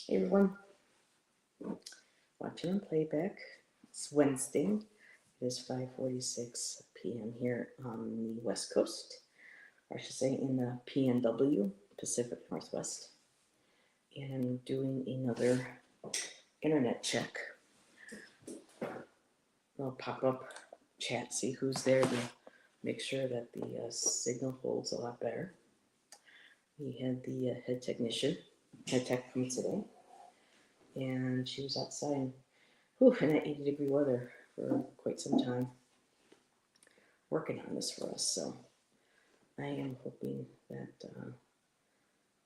Hey everyone, watching on playback. It's Wednesday. It is 5:46 p.m. here on the West Coast, or I should say in the PNW, Pacific Northwest. And I'm doing another internet check. I'll pop up chat, see who's there to make sure that the signal holds a lot better. We had the head tech from today, and she was outside in that 80-degree weather for quite some time, working on this for us. So I am hoping that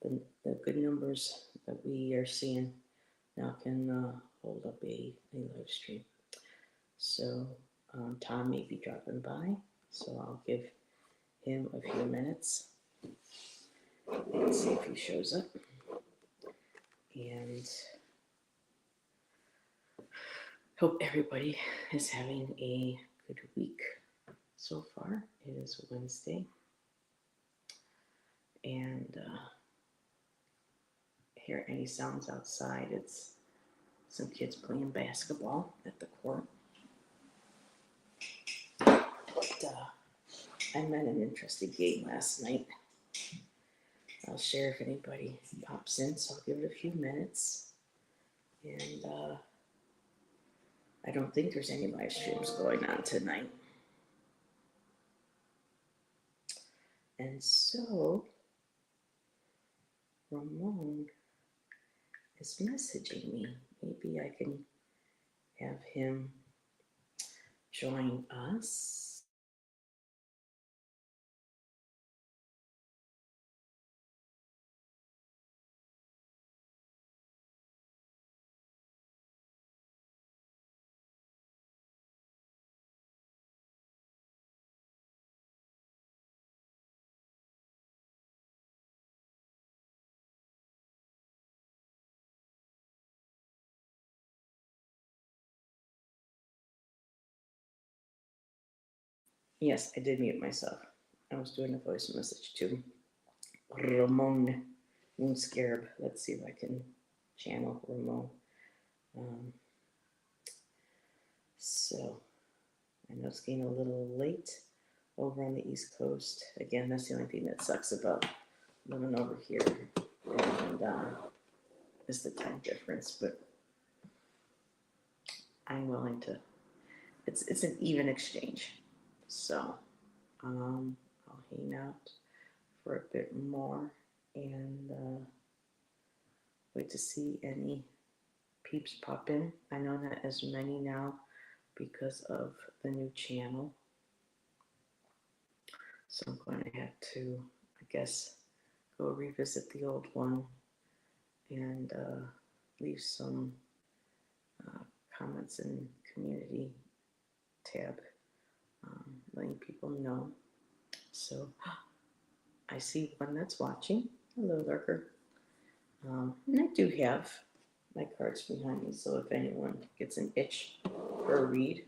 the good numbers that we are seeing now can hold up a live stream. So Tom may be dropping by, so I'll give him a few minutes and see if he shows up. And hope everybody is having a good week so far. It is Wednesday, and hear any sounds outside, it's some kids playing basketball at the court. But I met an interesting game last night. I'll share if anybody pops in, so I'll give it a few minutes. And I don't think there's any live streams going on tonight. And so Ramon is messaging me. Maybe I can have him join us. Yes, I did mute myself. I was doing a voice message to Ramon Moonscarab. Let's see if I can channel Ramon. So I know it's getting a little late over on the East Coast. Again, that's the only thing that sucks about living over here, and is the time difference. But I'm willing to. It's an even exchange. So I'll hang out for a bit more and wait to see any peeps pop in. I know not as many now because of the new channel. So I'm going to have to, I guess, go revisit the old one and leave some comments in community tab, letting people know. So I see one that's watching. Hello, lurker. And I do have my cards behind me, so if anyone gets an itch for a read,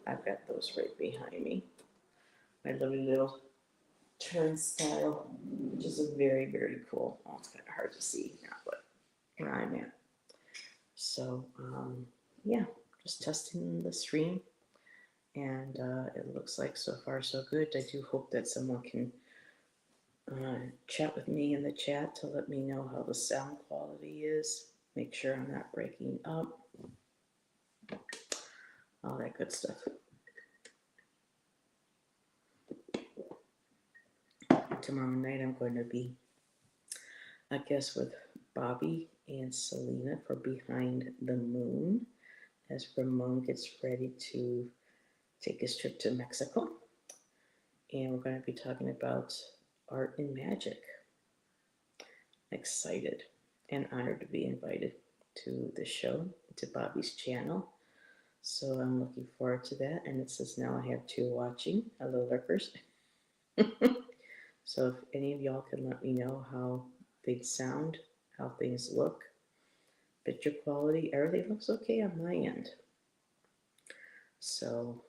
I've got those right behind me. My lovely little turnstile, which is a very, very cool. Oh, it's kind of hard to see now, but where I'm at. So, yeah, just testing the stream, and it looks like so far so good. I do hope that someone can chat with me in the chat to let me know how the sound quality is. Make sure I'm not breaking up. All that good stuff. Tomorrow night I'm going to be, I guess, with Bobby and Selena for Behind the Moon as Ramon gets ready to take his trip to Mexico. And we're going to be talking about art and magic. Excited and honored to be invited to the show, to Bobby's channel. So I'm looking forward to that. And it says now I have 2 watching. Hello, lurkers. So if any of y'all can let me know how things sound, how things look, picture quality, everything looks okay on my end. So,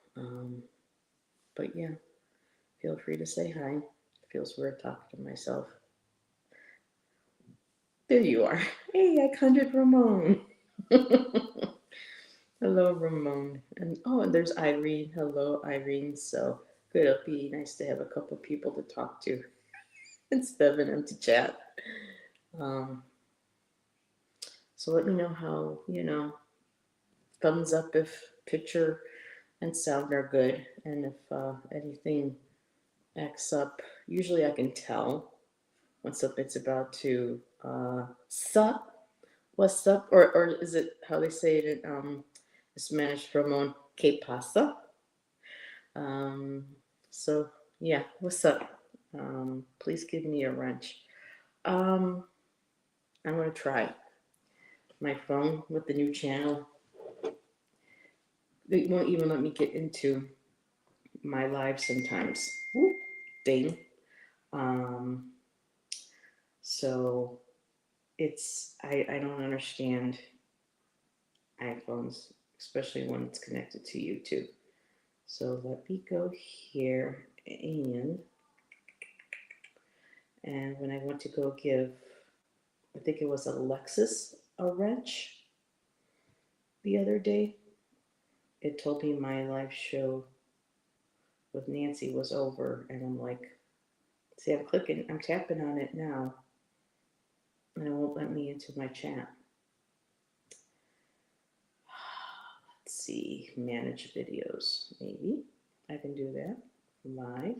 but yeah, feel free to say hi. It feels weird talking to myself. There you are. Hey, I conjured Ramon. Hello, Ramon. And oh, and there's Irene. Hello, Irene. So good. It'll be nice to have a couple people to talk to instead of an empty chat. Um, so let me know how, thumbs up if picture and sound are good. And if anything acts up, usually I can tell when something's about to suck. What's up? Or is it how they say it in Spanish, Ramon? Que pasa? Um, so yeah, what's up? Please give me a wrench. Um, I'm gonna try my phone with the new channel. It won't even let me get into my live sometimes. Whoop, ding. Um, so I don't understand iPhones, especially when it's connected to YouTube. So let me go here and when I went to go give, I think it was Alexis a wrench the other day, it told me my live show with Nancy was over, and I'm like, see, I'm tapping on it now, and it won't let me into my chat. Let's see, manage videos, maybe I can do that live.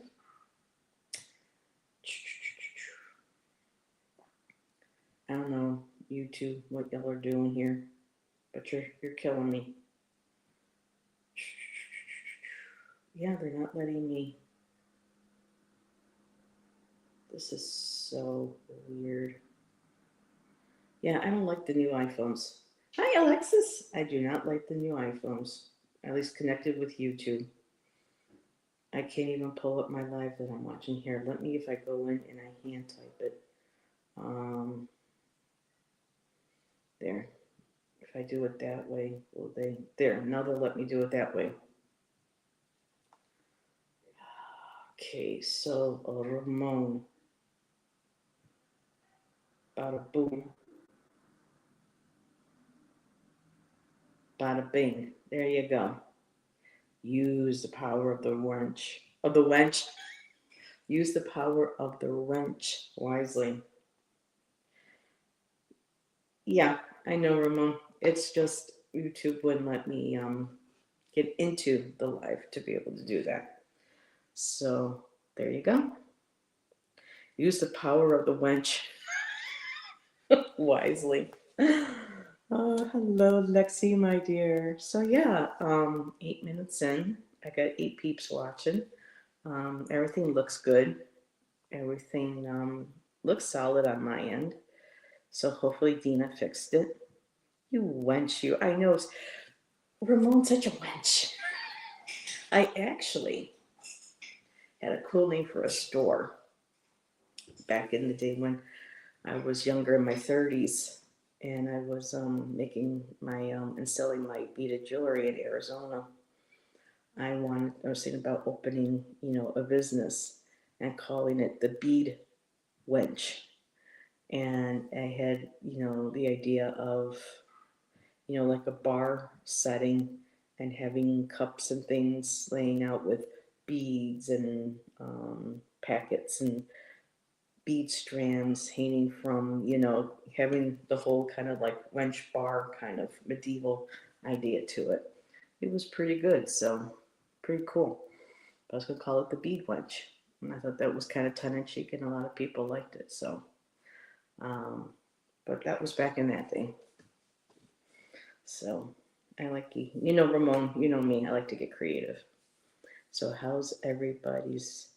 I don't know, YouTube, what y'all are doing here, but you're killing me. Yeah, they're not letting me. This is so weird. Yeah, I don't like the new iPhones. Hi, Alexis. I do not like the new iPhones, at least connected with YouTube. I can't even pull up my live that I'm watching here. Let me, if I go in and I hand type it. There. If I do it that way, will they? There, now they'll let me do it that way. Okay, so Ramon. Bada boom. Bada bing. There you go. Use the power of the wrench. Of the wench. Use the power of the wrench wisely. Yeah, I know, Ramon. It's just YouTube wouldn't let me get into the live to be able to do that. So there you go. Use the power of the wench wisely. Oh, hello, Lexi, my dear. So yeah, 8 minutes in, I got 8 peeps watching. Everything looks good. Everything looks solid on my end. So hopefully Dina fixed it. You wench, you. I know. Ramon's such a wench. I actually had a cool name for a store back in the day when I was younger, in my 30s, and I was making my and selling my beaded jewelry in Arizona. I was thinking about opening, a business and calling it the Bead Wench. And I had, the idea of, like a bar setting and having cups and things laying out with beads and packets and bead strands hanging from, having the whole kind of like wench bar kind of medieval idea to it. It was pretty good, so pretty cool. I was gonna call it the bead wench, and I thought that was kind of tongue in cheek, and a lot of people liked it. So, but that was back in that day. So I like Ramon, you know me. I like to get creative. So how's everybody's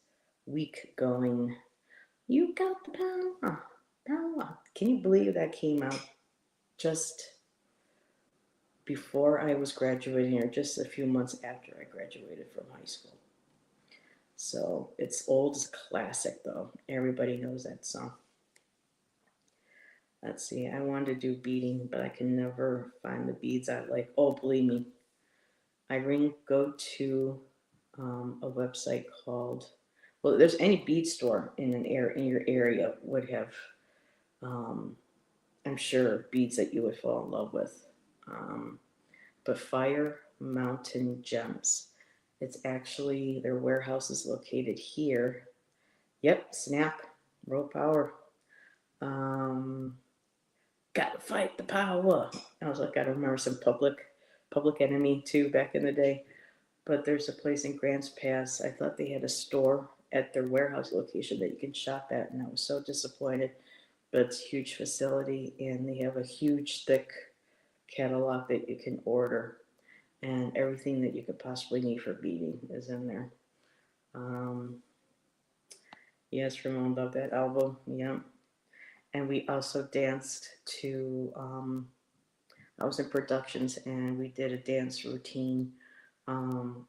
week going? You got the power. Power. Can you believe that came out just before I was graduating, or just a few months after I graduated from high school? So it's old as classic, though. Everybody knows that song. Let's see. I wanted to do beading, but I can never find the beads I like. Oh, believe me, Irene, go to a website called. Well, there's any bead store in your area would have I'm sure, beads that you would fall in love with. But Fire Mountain Gems. It's actually, their warehouse is located here. Yep, Snap, Roll Power. Um, Gotta fight the power. I was like, gotta remember some Public Enemy too back in the day. But there's a place in Grants Pass. I thought they had a store at their warehouse location that you can shop at, and I was so disappointed. But it's a huge facility, and they have a huge, thick catalog that you can order, and everything that you could possibly need for beading is in there. Um, yes, Ramon loved that album. Yeah, and we also danced to. I was in productions, and we did a dance routine.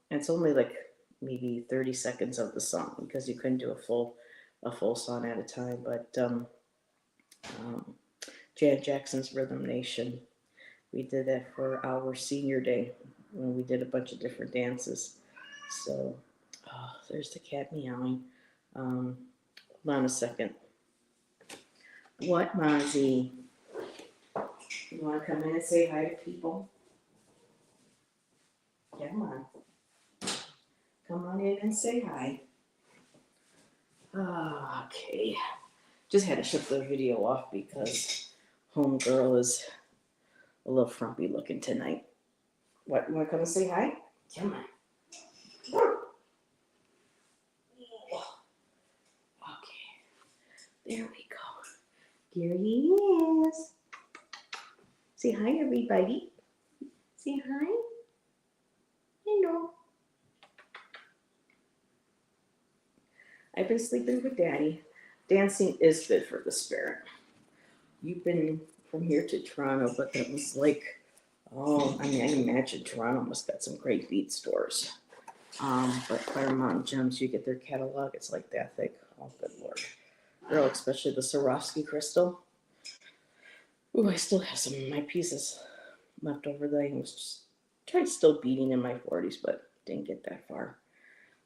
It's only like maybe 30 seconds of the song because you couldn't do a full song at a time. But um, Janet Jackson's Rhythm Nation. We did that for our senior day when we did a bunch of different dances. So, oh, there's the cat meowing. Hold on a second. What, Mozzie? You want to come in and say hi to people? Come on. Come on in and say hi. Okay. Just had to shut the video off because homegirl is a little frumpy looking tonight. What, you want to come and say hi? Come on. Okay, there we go. Here he is. Say hi, everybody. Say hi. Hello. I've been sleeping with Daddy. Dancing is good for the spirit. You've been from here to Toronto, but that was like, oh, I mean, I imagine Toronto must got some great bead stores. But Claremont Gems, you get their catalog, it's like that thick. Oh, good Lord. Girl, especially the Swarovski crystal. Ooh, I still have some of my pieces left over that I was just tried still beating in my 40s, but didn't get that far.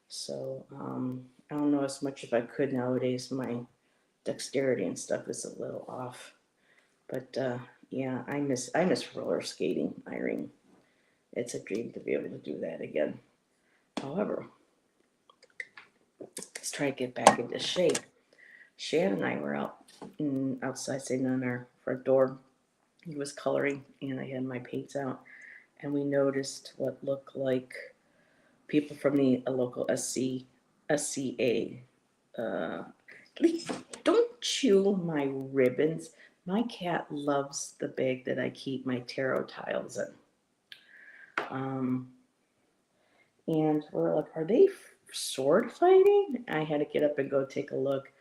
So, I don't know as much if I could nowadays. My dexterity and stuff is a little off. But yeah, I miss roller skating, Irene. It's a dream to be able to do that again. However, let's try to get back into shape. Shan and I were outside sitting on our front door. He was coloring, and I had my paints out, and we noticed what looked like people from the local SCA. Please don't chew my ribbons. My cat loves the bag that I keep my tarot tiles in. And we're like, are they sword fighting? I had to get up and go take a look.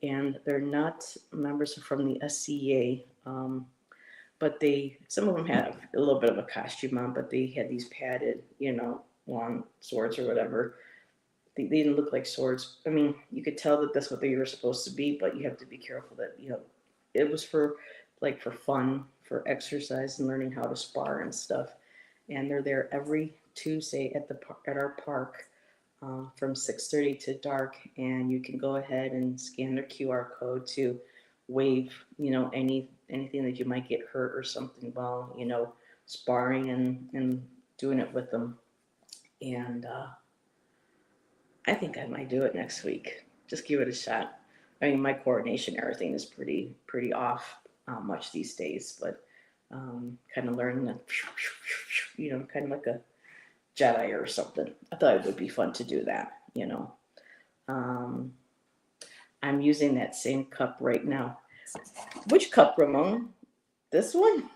And they're not members from the SCA, but some of them have a little bit of a costume on, but they had these padded, long swords or whatever. They didn't look like swords. I mean, you could tell that that's what they were supposed to be, but you have to be careful that, it was for fun, for exercise and learning how to spar and stuff. And they're there every Tuesday at our park from 6:30 to dark, and you can go ahead and scan their QR code to waive, anything that you might get hurt or something while, sparring and doing it with them. And I think I might do it next week. Just give it a shot. I mean, my coordination, everything is pretty off much these days, but kind of learning that, kind of like a Jedi or something. I thought it would be fun to do that, I'm using that same cup right now. Which cup, Ramon? This one?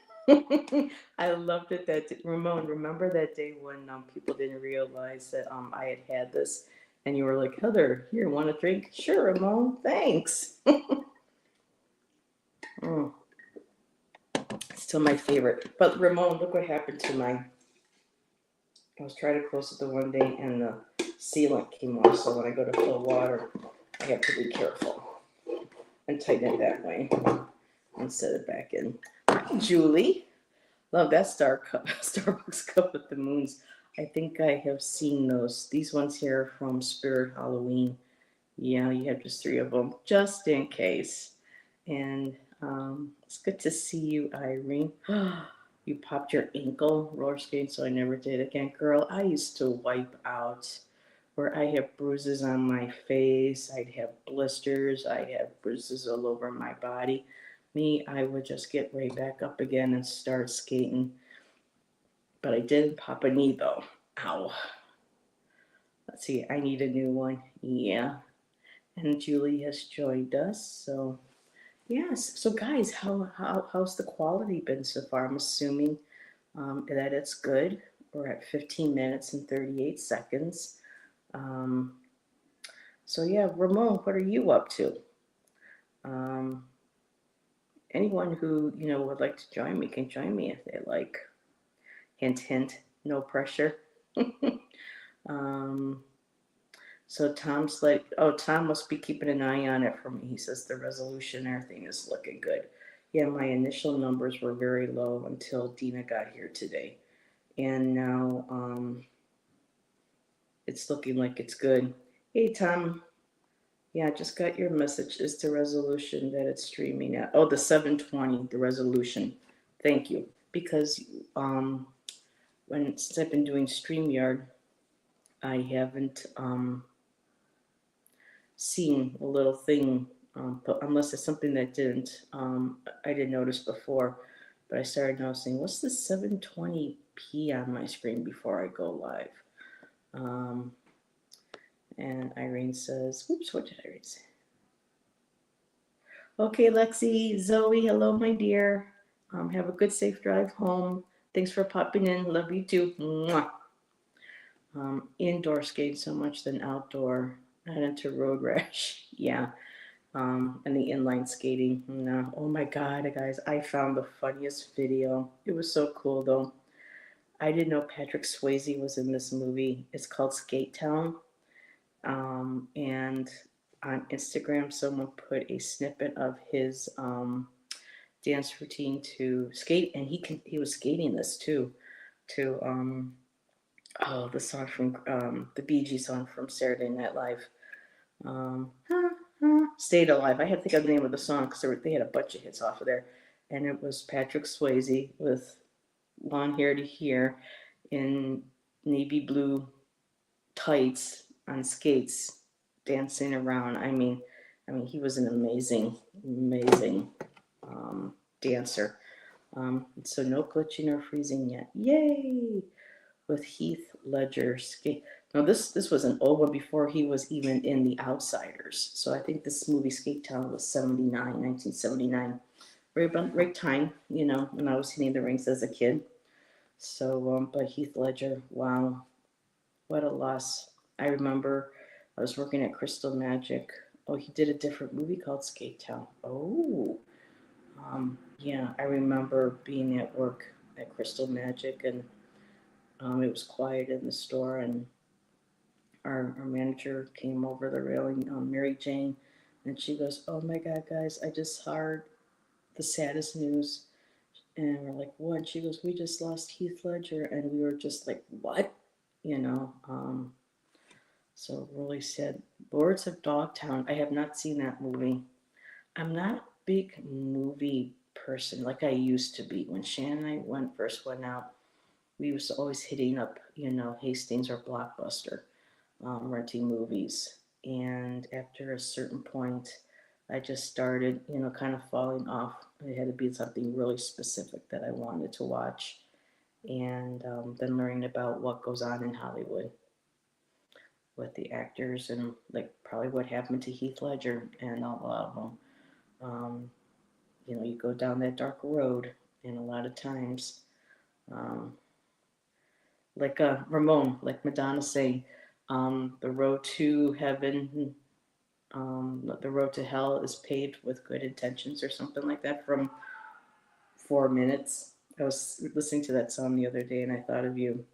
I loved it Ramon, remember that day when people didn't realize that I had this, and you were like, Heather, here, want a drink? Sure, Ramon, thanks. Still my favorite. But Ramon, look what happened to I was trying to close it the one day, and the sealant came off, so when I go to fill water, I have to be careful and tighten it that way and set it back in. Hi, Julie. Love that Starbucks cup with the moons. I think I have seen those. These ones here from Spirit Halloween. Yeah, you have just 3 of them, just in case. And It's good to see you, Irene. You popped your ankle roller skating, so I never did again. Girl, I used to wipe out where I have bruises on my face, I'd have blisters, I'd have bruises all over my body. Me, I would just get right back up again and start skating. But I did pop a knee though. Ow. Let's see, I need a new one. Yeah. And Julie has joined us. So yes. So guys, how's the quality been so far? I'm assuming that it's good. We're at 15 minutes and 38 seconds. Um, so yeah, Ramon, what are you up to? Um, Anyone who would like to join me can join me if they like. Hint, hint. No pressure. um, so Tom's like, oh, Tom must be keeping an eye on it for me. He says the resolution, everything is looking good. Yeah, my initial numbers were very low until Dina got here today, and now it's looking like it's good. Hey, Tom. Yeah, I just got your message. Is the resolution that it's streaming at? Oh, the 720, the resolution. Thank you. Because since I've been doing StreamYard, I haven't seen a little thing, but unless it's something that I didn't notice before. But I started noticing, what's the 720p on my screen before I go live? And Irene says, whoops, what did Irene say? Okay, Lexi, Zoe, hello, my dear. Have a good, safe drive home. Thanks for popping in. Love you too. Mwah. Indoor skate so much than outdoor. Not into road rash. Yeah. And the inline skating. No. Oh my God, guys, I found the funniest video. It was so cool though. I didn't know Patrick Swayze was in this movie. It's called Skate Town. And on Instagram, someone put a snippet of his dance routine to skate, and he was skating this too, to the song from the Bee Gees song from Saturday Night Live, Stayed Alive. I had to think of the name of the song because they had a bunch of hits off of there, and it was Patrick Swayze with long hair to here in navy blue tights on skates dancing around. He was an amazing dancer. So no glitching or freezing yet. Yay! With Heath Ledger skate. Now this was an old one before he was even in The Outsiders. So I think this movie Skate Town was 1979. Right time, when I was hitting the rings as a kid. So, but Heath Ledger, wow, what a loss. I remember I was working at Crystal Magic. Oh, he did a different movie called Skate Town. Oh, yeah, I remember being at work at Crystal Magic, and it was quiet in the store, and our manager came over the railing, Mary Jane, and she goes, "Oh my God, guys, I just heard the saddest news." And we're like, "What?" And she goes, "We just lost Heath Ledger," and we were just like, "What?" You know. So really sad. Lords of Dogtown. I have not seen that movie. I'm not a big movie person like I used to be. When Shannon and I first went out, we was always hitting up, Hastings or Blockbuster, renting movies. And after a certain point, I just started, kind of falling off. It had to be something really specific that I wanted to watch. And then learning about what goes on in Hollywood with the actors and like probably what happened to Heath Ledger and a lot of them. Um, you go down that dark road, and a lot of times, um, like Ramon, like Madonna saying, the road to heaven, the road to hell is paved with good intentions, or something like that from 4 Minutes. I was listening to that song the other day, and I thought of you.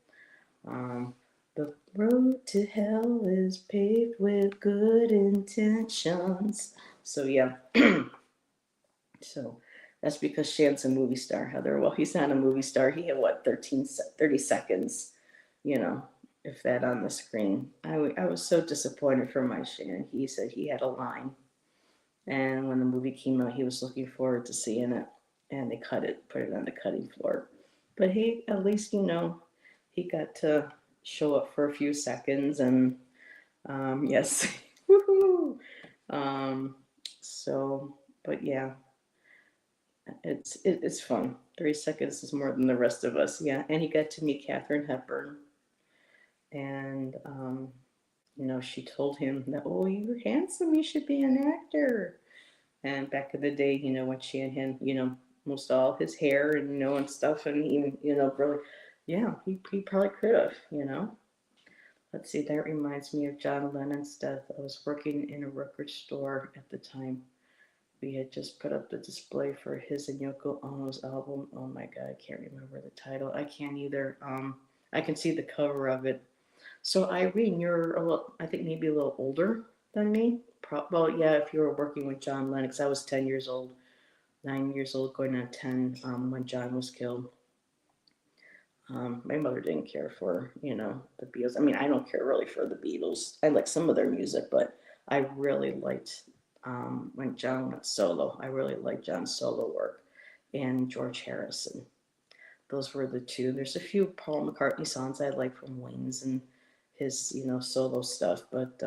Um, the road to hell is paved with good intentions. So yeah, so that's because Shan's a movie star, Heather. Well, he's not a movie star. He had what, 30 seconds, if that on the screen. I was so disappointed for my Shan. He said he had a line. And when the movie came out, he was looking forward to seeing it, and they put it on the cutting floor. But he, at least, he got to show up for a few seconds, and yes, woohoo. Um, so, but yeah, it's fun. 3 seconds is more than the rest of us. Yeah, and he got to meet Katharine Hepburn, and she told him that, oh, you're handsome, you should be an actor. And back in the day, when she and him, most all his hair and and stuff, and even really, yeah, he probably could have. Let's see, that reminds me of John Lennon's death. I was working in a record store at the time. We had just put up the display for his and Yoko Ono's album. Oh my God, I can't remember the title. I can't either. I can see the cover of it. So Irene, you're I think maybe a little older than me. Well, yeah, if you were working with John Lennon, 'cause I was 10 years old, 9 years old, going on 10 when John was killed. My mother didn't care for, the Beatles. I mean, I don't care really for the Beatles. I like some of their music, but I really liked when John went solo. I really liked John's solo work and George Harrison. Those were the two. There's a few Paul McCartney songs I like from Wings and his, solo stuff, but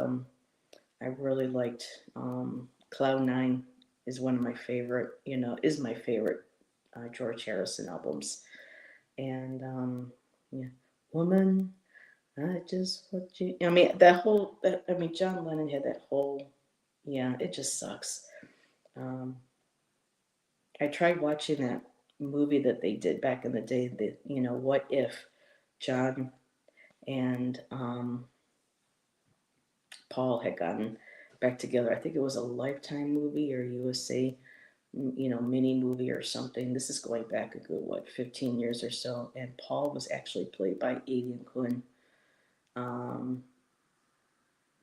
I really liked Cloud Nine is one of my favorite, is my favorite George Harrison albums. And yeah, Woman, I just what you. I mean, I mean, John Lennon had that whole. Yeah, it just sucks. Um, I tried watching that movie that they did back in the day. That what if John and Paul had gotten back together? I think it was a Lifetime movie or USA, mini movie or something. This is going back a good 15 years or so. And Paul was actually played by Aidan Quinn. Um,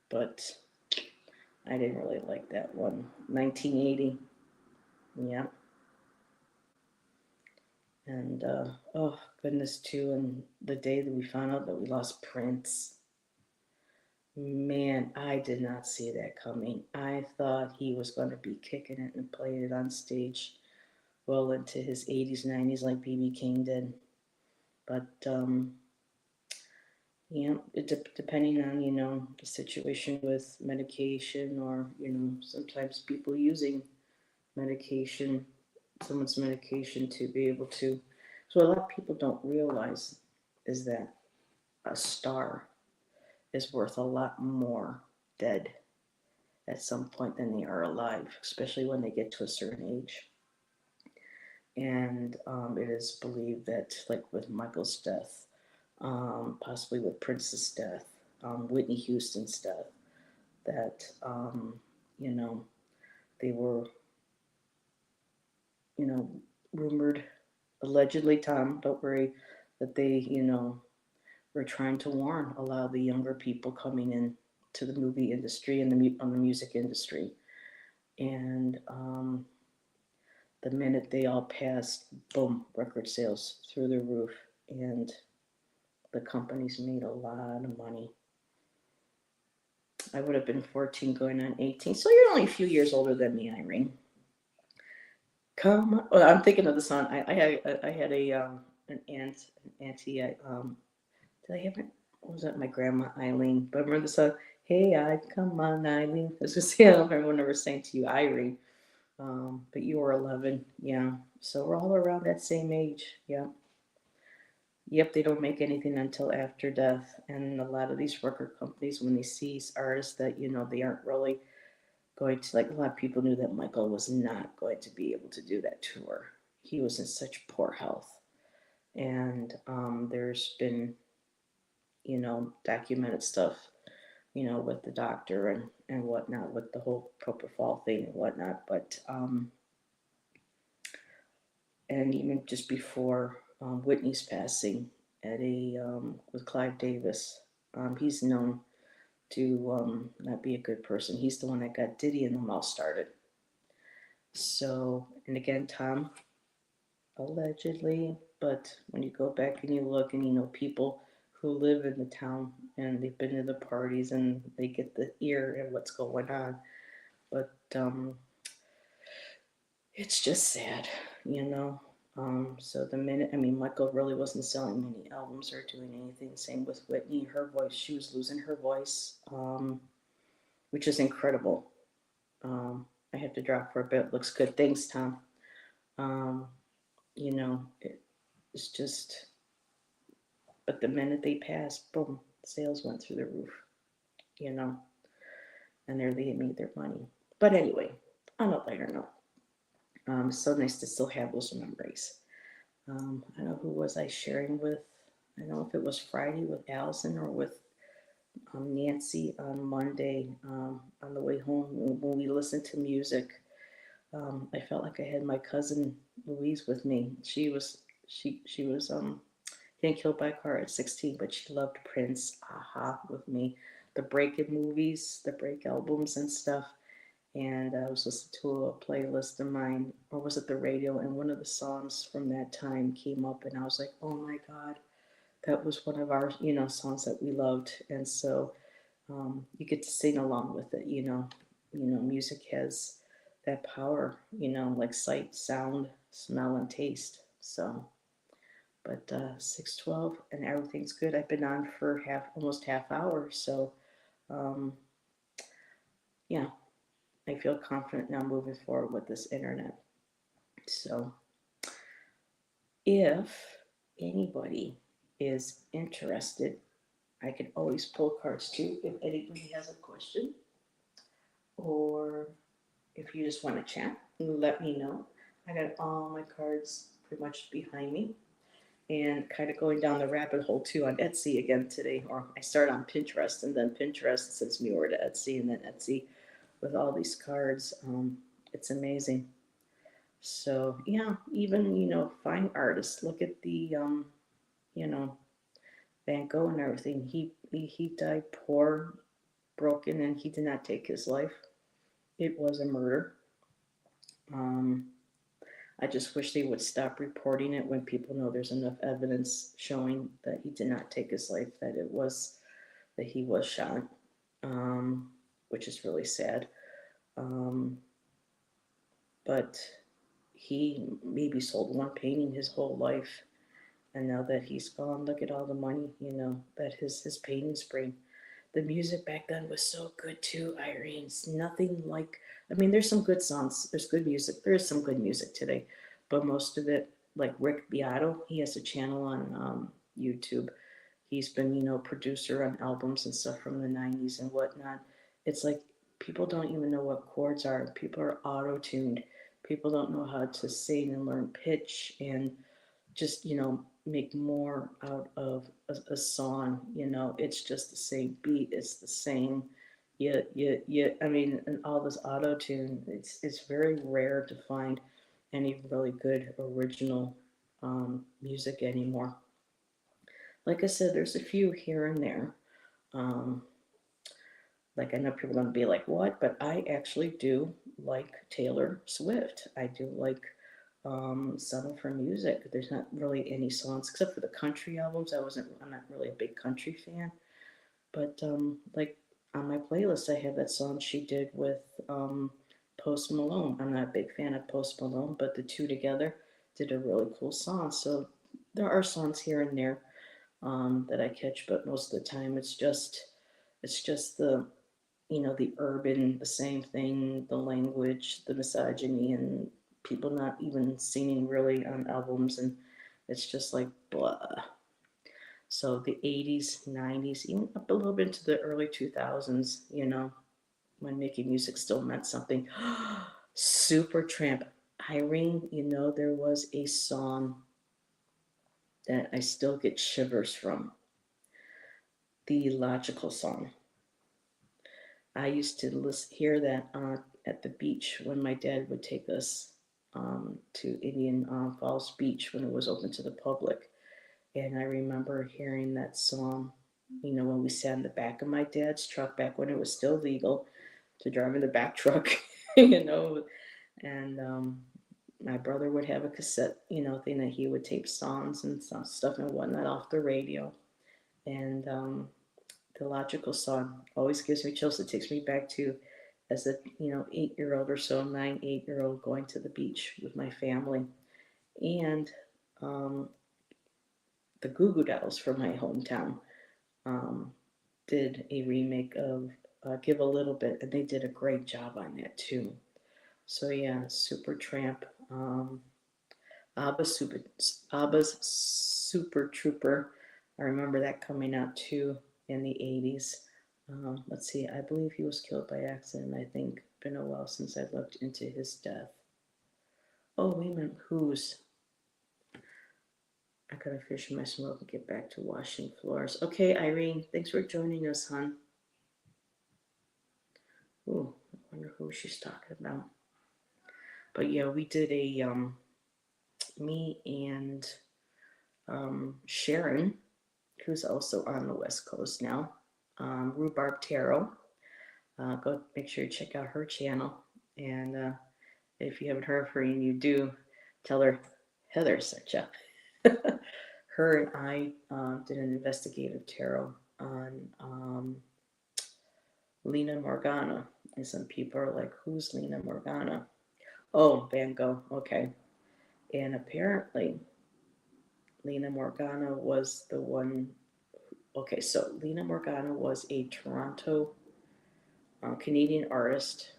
but I didn't really like that one. 1980. Yeah. And oh goodness, too. And the day that we found out that we lost Prince, man, I did not see that coming. I thought he was going to be kicking it and playing it on stage well into his 80s, 90s, like BB King did. But yeah, depending on the situation with medication, or sometimes people using medication, someone's medication, to be able to. So a lot of people don't realize is that a star is worth a lot more dead at some point than they are alive, especially when they get to a certain age. And it is believed that, like with Michael's death, possibly with Prince's death, Whitney Houston's death, that you know they were rumored, allegedly, Tom, don't worry, that they were trying to warn a lot of the younger people coming in to the movie industry and the music industry. And the minute they all passed, boom, record sales through the roof, and the companies made a lot of money. I would have been 14 going on 18, so you're only a few years older than me, Irene. Come on. Well, I'm thinking of the song. I had an auntie. Did I have it? What was that? My grandma Eileen. But I remember the song. Hey, I come on, Eileen. I was just saying, I don't remember never saying to you, Irene. But you were 11. Yeah. So we're all around that same age. Yeah. Yep. They don't make anything until after death, and a lot of these record companies, when they see artists that they aren't really going to, like, a lot of people knew that Michael was not going to be able to do that tour. He was in such poor health. And there's been, documented stuff, with the doctor and whatnot, with the whole propofol thing and whatnot. But, and even just before Whitney's passing with Clive Davis, he's known to not be a good person. He's the one that got Diddy and them all started. So, and again, Tom, allegedly, but when you go back and you look and people who live in the town and they've been to the parties and they get the ear and what's going on. But it's just sad, you know. So the minute, I mean, Michael really wasn't selling many albums or doing anything. Same with Whitney. Her voice, she was losing her voice, which is incredible. I had to drop for a bit. Looks good. Thanks, Tom. Um, you know, it's just, but the minute they passed, boom, sales went through the roof, you know, and there they made their money. But anyway, on a lighter note, so nice to still have those memories. I don't know who was I sharing with. I don't know if it was Friday with Allison or with Nancy on Monday on the way home when we listened to music. I felt like I had my cousin Louise with me. She was getting killed by a car at 16, but she loved Prince, Aha with me, the Break-In movies, the Break albums and stuff. And I was listening to a playlist of mine, or was it the radio? And one of the songs from that time came up, and I was like, "Oh my God, that was one of our, songs that we loved." And so you get to sing along with it. Music has that power. Like sight, sound, smell, and taste. So, but 6:12, and everything's good. I've been on for almost half hour, so um, yeah, I feel confident now moving forward with this internet. So, if anybody is interested, I can always pull cards too if anybody has a question, or if you just want to chat, let me know. I got all my cards pretty much behind me, and kind of going down the rabbit hole too on Etsy again today. Or I started on Pinterest, and then Pinterest sends me over to Etsy, and then Etsy with all these cards. It's amazing. So yeah, even fine artists. Look at the you know Van Gogh and everything. He died poor, broken, and he did not take his life. It was a murder. Um, I just wish they would stop reporting it when people know there's enough evidence showing that he did not take his life, that he was shot, which is really sad. Um, but he maybe sold one painting his whole life, and now that he's gone, look at all the money that his paintings bring. The music back then was so good too, Irene. It's nothing like, I mean, there's some good songs, there's good music, there is some good music today, but most of it, like Rick Beato, he has a channel on YouTube. He's been, producer on albums and stuff from the 90s and whatnot. It's like people don't even know what chords are. People are auto tuned. People don't know how to sing and learn pitch and just make more out of a song. It's just the same beat, it's the same. Yeah, I mean, and all this auto tune, it's very rare to find any really good original music anymore. Like I said, there's a few here and there. um, like, I know people are going to be like, what? But I actually do like Taylor Swift. I do like some of her music. There's not really any songs except for the country albums. I'm not really a big country fan. But like on my playlist, I have that song she did with Post Malone. I'm not a big fan of Post Malone, but the two together did a really cool song. So there are songs here and there that I catch, but most of the time it's just the urban, the same thing, the language, the misogyny, and people not even singing really on albums, and it's just like blah. So the 80s, 90s, even up a little bit into the early 2000s, when making music still meant something. Super Tramp. Irene, there was a song that I still get shivers from. The Logical song. I used to hear that at the beach when my dad would take us to Indian Falls Beach when it was open to the public. And I remember hearing that song, when we sat in the back of my dad's truck back when it was still legal to drive in the back truck, and my brother would have a cassette, thing that he would tape songs and some stuff and whatnot off the radio. And the Logical song always gives me chills. It takes me back to as a 8-year-old or so, 8-year-old, going to the beach with my family, and the Goo Goo Dolls from my hometown um, did a remake of "Give a Little Bit," and they did a great job on that too. So yeah, Super Tramp, ABBA's Super, ABBA's Super Trooper. I remember that coming out too in the 80s. Let's see, I believe he was killed by accident. I think been a while since I looked into his death. Oh, wait a minute, who's? I gotta finish my smoke and get back to washing floors. Okay, Irene, thanks for joining us, hon. Ooh, I wonder who she's talking about. But yeah, we did a me and Sharon, who's also on the West Coast now, Rhubarb Tarot. Go make sure you check out her channel. And if you haven't heard of her and you do, tell her Heather sent you. Her and I did an investigative tarot on Lena Morgana. And some people are like, who's Lena Morgana? Oh, Van Gogh. Okay. And apparently, Lena Morgana was the one. Okay, so Lena Morgana was a Toronto Canadian artist.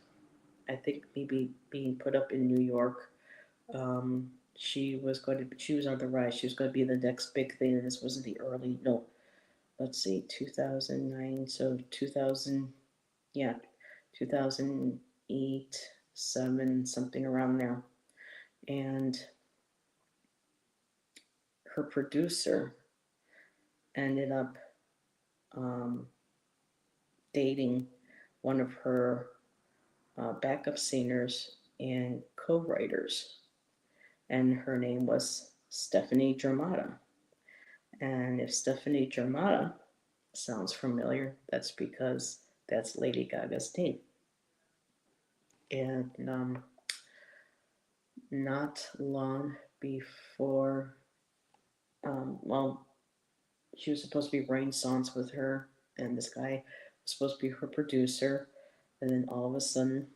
I think maybe being put up in New York. She was on the rise. She was going to be the next big thing. And this was the early, no, let's see, 2009. So 2000, yeah, 2008, 7, something around there. And her producer ended up dating one of her backup singers and co-writers, and her name was Stephanie Germanotta. And if Stephanie Germanotta sounds familiar, that's because that's Lady Gaga's name. And not long before, well, she was supposed to be writing songs with her, and this guy was supposed to be her producer, and then all of a sudden,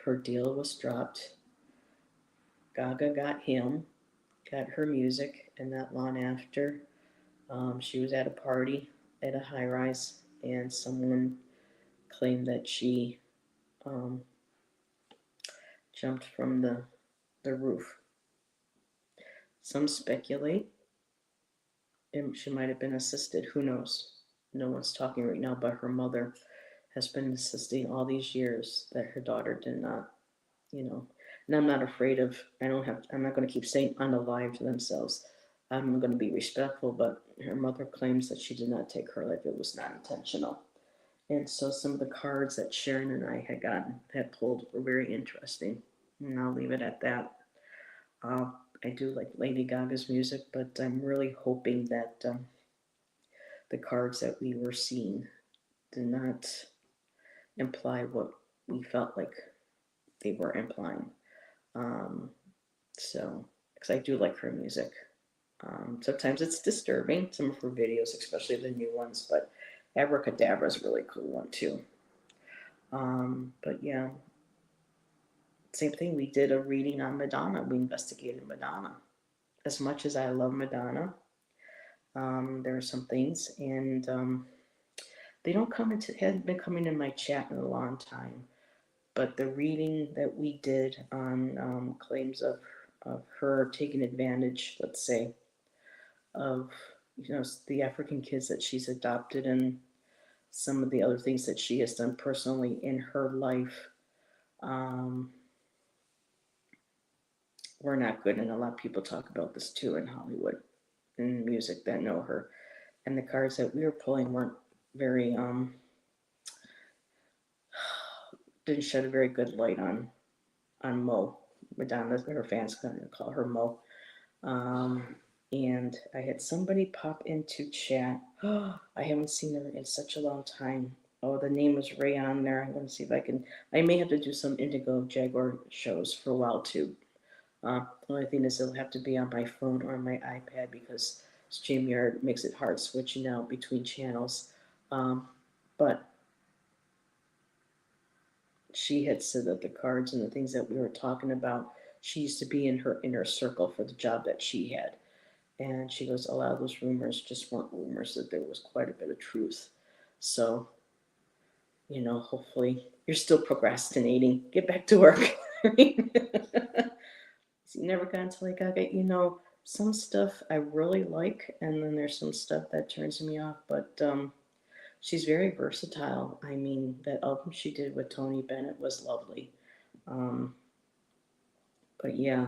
her deal was dropped. Gaga got him, got her music, and not long after, she was at a party at a high rise, and someone claimed that she um, jumped from the roof. Some speculate she might have been assisted. Who knows? No one's talking right now, but her mother has been insisting all these years that her daughter did not, And I'm not afraid of. I'm not going to keep saying unalive to themselves. I'm going to be respectful, but her mother claims that she did not take her life. It was not intentional. And so some of the cards that Sharon and I had pulled were very interesting. And I'll leave it at that. I do like Lady Gaga's music, but I'm really hoping that the cards that we were seeing did not imply what we felt like they were implying. So, because I do like her music. Sometimes it's disturbing, some of her videos, especially the new ones, but Abracadabra is a really cool one too. But yeah, same thing. We did a reading on Madonna. We investigated Madonna. As much as I love Madonna, there are some things, and they don't hadn't been coming in my chat in a long time. But the reading that we did on claims of her taking advantage, let's say, of the African kids that she's adopted, and some of the other things that she has done personally in her life, were not good. And a lot of people talk about this too in Hollywood and music that know her. And the cards that we were pulling weren't very didn't shed a very good light on Mo. Madonna, her fans kind of call her Mo. And I had somebody pop into chat. I haven't seen her in such a long time. Oh, the name was Ray on there. I'm going to see if I can. I may have to do some Indigo Jaguar shows for a while too. The only thing is it'll have to be on my phone or my iPad because StreamYard makes it hard switching out between channels. But she had said that the cards and the things that we were talking about, she used to be in her inner circle for the job that she had. And she goes, a lot of those rumors just weren't rumors, that there was quite a bit of truth. So, hopefully you're still procrastinating. Get back to work. You never got until I got it. Some stuff I really like, and then there's some stuff that turns me off. But she's very versatile. I mean, that album she did with Tony Bennett was lovely. Um, but yeah,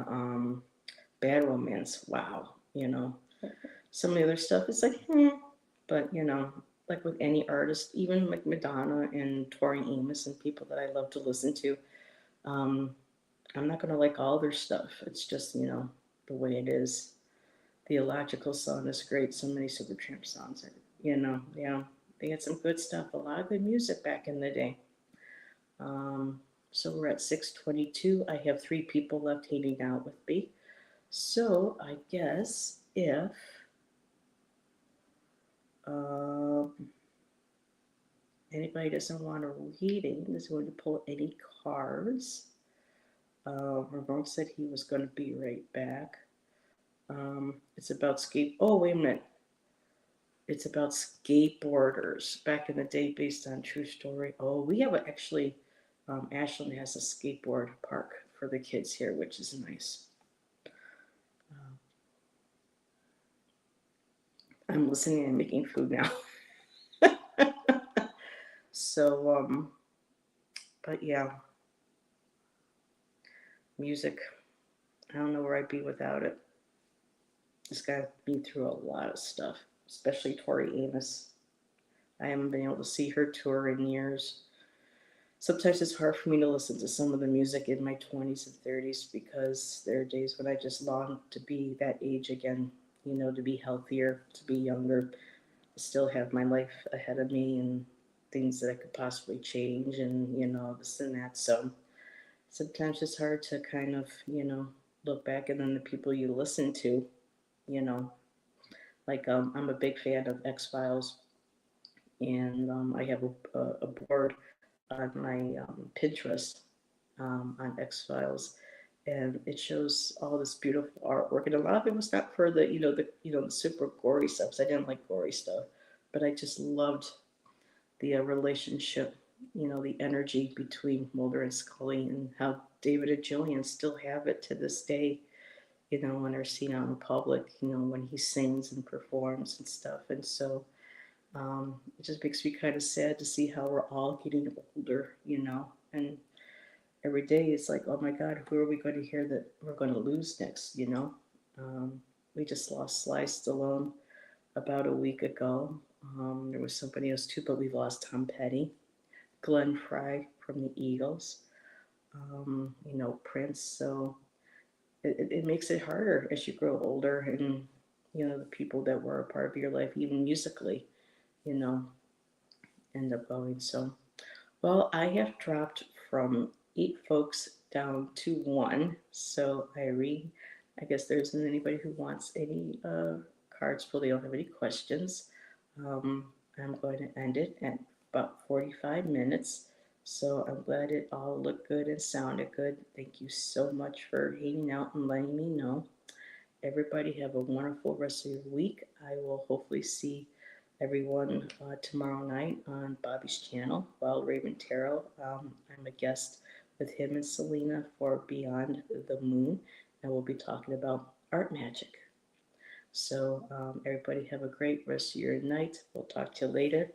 Bad Romance, wow. Some of the other stuff is like, but like with any artist, even like Madonna and Tori Amos and people that I love to listen to, um, I'm not gonna like all their stuff. It's just the way it is. The Illogical song is great. So many Supertramp songs, yeah, they had some good stuff. A lot of good music back in the day. Um, so we're at 6:22. I have 3 people left hanging out with me. So I guess if um, anybody doesn't want a reading, is going to pull any cards. Ramon said he was going to be right back. It's about skate. Oh, wait a minute. It's about skateboarders back in the day, based on true story. Oh, we have actually. Ashland has a skateboard park for the kids here, which is nice. I'm listening and making food now. So, but yeah, music. I don't know where I'd be without it. This guy's been through a lot of stuff, especially Tori Amos. I haven't been able to see her tour in years. Sometimes it's hard for me to listen to some of the music in my 20s and 30s because there are days when I just long to be that age again, to be healthier, to be younger, to still have my life ahead of me and things that I could possibly change and, this and that. So sometimes it's hard to kind of, look back and then the people you listen to, you know, like I'm a big fan of X Files, and I have a board on my Pinterest on X Files, and it shows all this beautiful artwork. And a lot of it was not for the the super gory stuff. 'Cause I didn't like gory stuff, but I just loved the relationship, the energy between Mulder and Scully, and how David and Jillian still have it to this day. When they're seen out in public, when he sings and performs and stuff. And so it just makes me kind of sad to see how we're all getting older, and every day it's like, oh my God, who are we going to hear that we're going to lose next? We just lost Sly Stallone about a week ago. There was somebody else too, but we lost Tom Petty, Glenn Frey from the Eagles, Prince. So it makes it harder as you grow older, and the people that were a part of your life, even musically, you know, end up going. So, well, I have dropped from 8 folks down to 1. So, Irene, I guess there isn't anybody who wants any cards pulled. They don't have any questions. I'm going to end it at about 45 minutes. So I'm glad it all looked good and sounded good. Thank you so much for hanging out and letting me know. Everybody have a wonderful rest of your week. I will hopefully see everyone tomorrow night on Bobby's channel, Wild Raven Tarot. I'm a guest with him and Selena for Beyond the Moon, and we'll be talking about art magic. So everybody have a great rest of your night. We'll talk to you later.